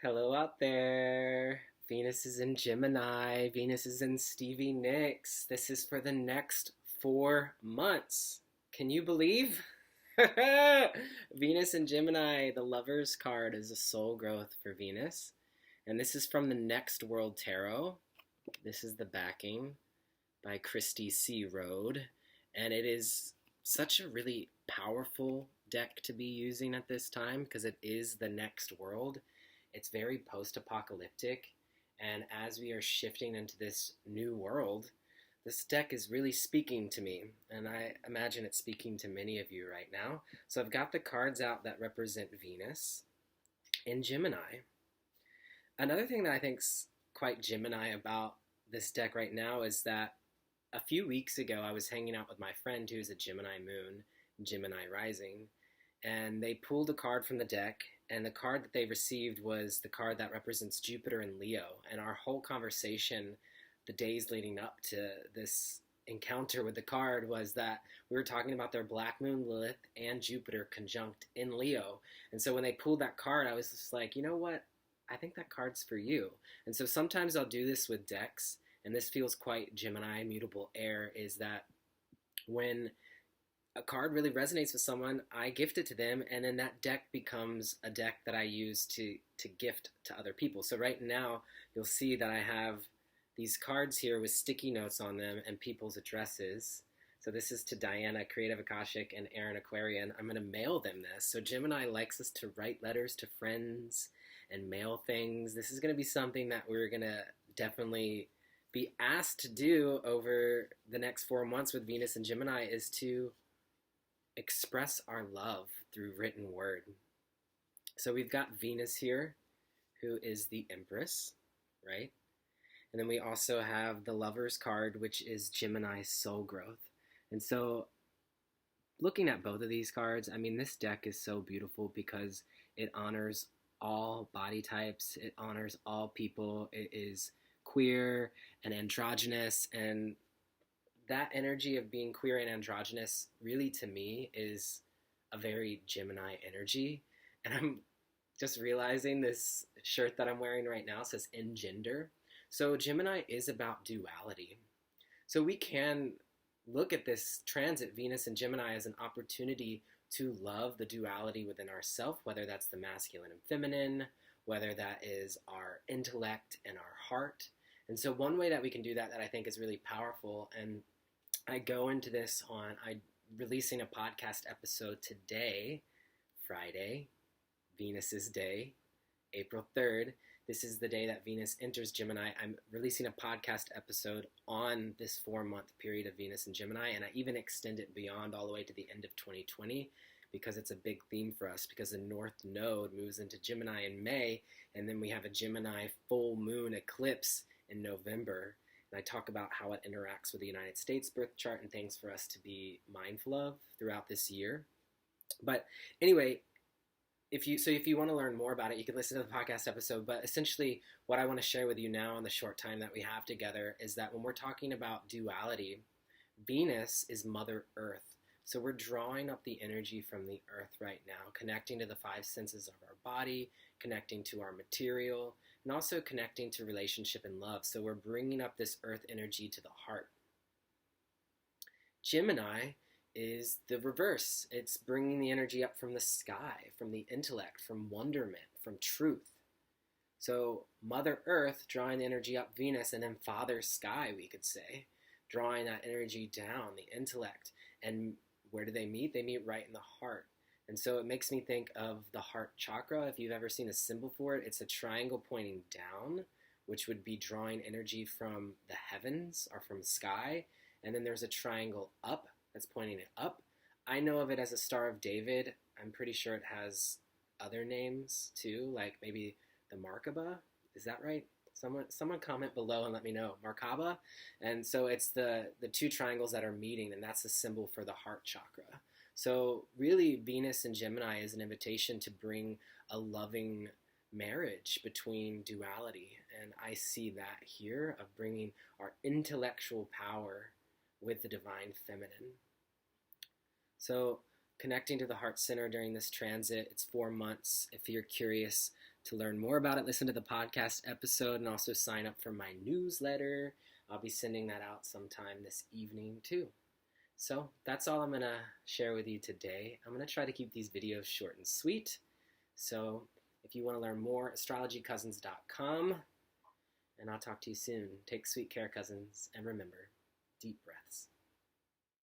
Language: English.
Hello out there. Venus is in Gemini. Venus is in Stevie Nicks. This is for the next 4 months. Can you believe? Venus in Gemini, the Lover's card is a soul growth for Venus. And this is from the Next World Tarot. This is the backing by Christy C. Rode. And it is such a really powerful deck to be using at this time because it is the next world. It's very post-apocalyptic, and as we are shifting into this new world, this deck is really speaking to me, and I imagine it's speaking to many of you right now. So I've got the cards out that represent Venus in Gemini. Another thing that I think's quite Gemini about this deck right now is that a few weeks ago I was hanging out with my friend who's a Gemini moon, Gemini rising, and they pulled a card from the deck, and the card that they received was the card that represents Jupiter and Leo. And our whole conversation, the days leading up to this encounter with the card, was that we were talking about their Black Moon, Lilith, and Jupiter conjunct in Leo. And so when they pulled that card, I was just like, you know what? I think that card's for you. And so sometimes I'll do this with decks, and this feels quite Gemini, mutable air, is that when a card really resonates with someone, I gift it to them, and then that deck becomes a deck that I use to gift to other people. So right now, you'll see that I have these cards here with sticky notes on them and people's addresses. So this is to Diana, Creative Akashic, and Aaron Aquarian. I'm going to mail them this. So Gemini likes us to write letters to friends and mail things. This is going to be something that we're going to definitely be asked to do over the next 4 months with Venus and Gemini, is to express our love through written word. So we've got Venus here, who is the Empress, right? And then we also have the Lover's card, which is Gemini's soul growth. And so looking at both of these cards, I mean, this deck is so beautiful because it honors all body types, it honors all people, it is queer and androgynous, and that energy of being queer and androgynous really, to me, is a very Gemini energy. And I'm just realizing this shirt that I'm wearing right now says engender. So Gemini is about duality. So we can look at this transit, Venus and Gemini, as an opportunity to love the duality within ourselves, whether that's the masculine and feminine, whether that is our intellect and our heart. And so one way that we can do that I think is really powerful, and I go into this I'm releasing a podcast episode today, Friday, Venus's day, April 3rd. This is the day that Venus enters Gemini. I'm releasing a podcast episode on this 4-month period of Venus and Gemini, and I even extend it beyond all the way to the end of 2020 because it's a big theme for us, because the North Node moves into Gemini in May, and then we have a Gemini full moon eclipse in November. And I talk about how it interacts with the United States birth chart and things for us to be mindful of throughout this year. But anyway, if you want to learn more about it, you can listen to the podcast episode. But essentially, what I want to share with you now in the short time that we have together is that when we're talking about duality, Venus is Mother Earth. So we're drawing up the energy from the earth right now, connecting to the 5 senses of our body, connecting to our material, and also connecting to relationship and love. So we're bringing up this earth energy to the heart. Gemini is the reverse. It's bringing the energy up from the sky, from the intellect, from wonderment, from truth. So Mother Earth drawing the energy up Venus, and then Father Sky, we could say, drawing that energy down, the intellect. And where do they meet? They meet right in the heart. And so it makes me think of the heart chakra. If you've ever seen a symbol for it, it's a triangle pointing down, which would be drawing energy from the heavens or from the sky. And then there's a triangle up that's pointing it up. I know of it as a Star of David. I'm pretty sure it has other names too, like maybe the Merkaba. Is that right? Someone comment below and let me know. Merkaba. And so it's the 2 triangles that are meeting, and that's the symbol for the heart chakra. So really, Venus and Gemini is an invitation to bring a loving marriage between duality. And I see that here, of bringing our intellectual power with the divine feminine. So connecting to the heart center during this transit, it's 4 months. If you're curious, To learn more about it, listen to the podcast episode and also sign up for my newsletter. I'll be sending that out sometime this evening too. So that's all I'm going to share with you today. I'm going to try to keep these videos short and sweet. So if you want to learn more, astrologycousins.com. And I'll talk to you soon. Take sweet care, cousins, and remember, deep breaths.